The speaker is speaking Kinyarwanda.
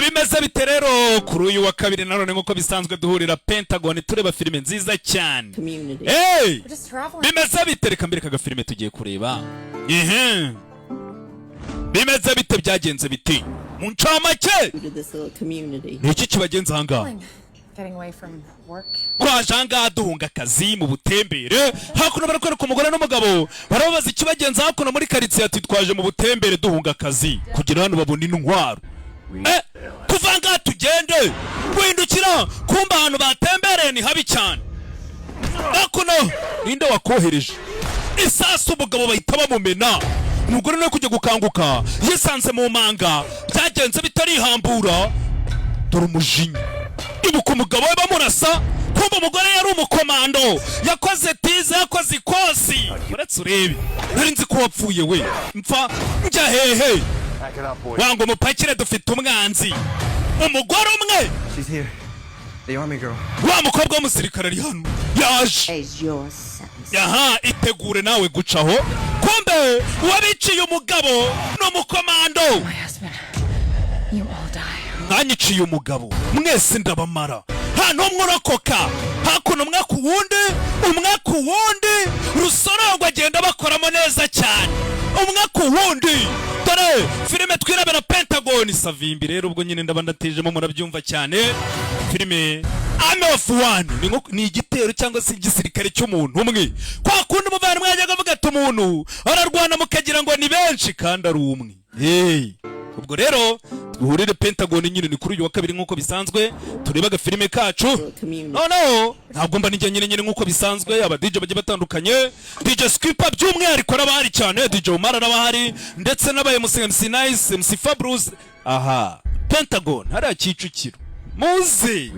bimeze bite rero kuri uyu wa kabiri nanone nkuko bisanzwe duhurira Pentagon tureba filime nziza cyane. Bimeze bite reka mbere kaga filime tugiye kureba. Bimeze bite byagenze biti mu ncamake niki kibagenza hanga kwajanga duhunga akazi mu butembere hakuno barakwereka umugore n'umugabo barababaza ikibagenza hakuno muri karitsiye ati twaje mu butembere duhunga akazi kugira hano babone intwaro kuvanga tugende windukira kumba ahantu batembereye ni habi cyane hakuno ninde wakohereje isasu umugabo bahita bamumena umugore nawe kujya gukanguka yisanze mu manga byagenze bitarihambura dore umujinya ibuka umugabo we bamurasa kumva umugore yari umukomando yakoze tize yakoze ikosi uretse urebe nari nzi ko wapfuye we mpfa njya hehe wango mupakire dufite umwanzi umugore umwe wa mukobwa w'umusirikare ari hano yaje yaha itegure nawe gucaho kumbe wabiciye umugabo n'umukomando mwanyiciye umugabo mwese ndabamara hano mwurakoka hakuno umwe ku wundi rusorogwa agenda bakoramo neza cyane umwe ku wundi dore filime twirebera Pentagon savimbi rero ubwo nyine ndaba ndatejemo murabyumva cyane filime Army of One ni igitero cyangwa se igisirikare cy'umuntu umwe kwa kundi umuvandimwe yajyaga avuga ati umuntu ararwana mukagira ngo ni benshi kandi ari umwe ubwo rero duhurire Pentagon nyine ni kuri uyu wa kabiri nkuko bisanzwe turebaga filime kacu no ntabwo mba nijya nyine nkuko bisanzwe aba DJ bagiye batandukanye DJ Skipper by'umwihariko arabahari cyane DJ Umar arabahari ndetse n'abaye MC Nice MC Fabruz aha Pentagon hari Kicukiro muze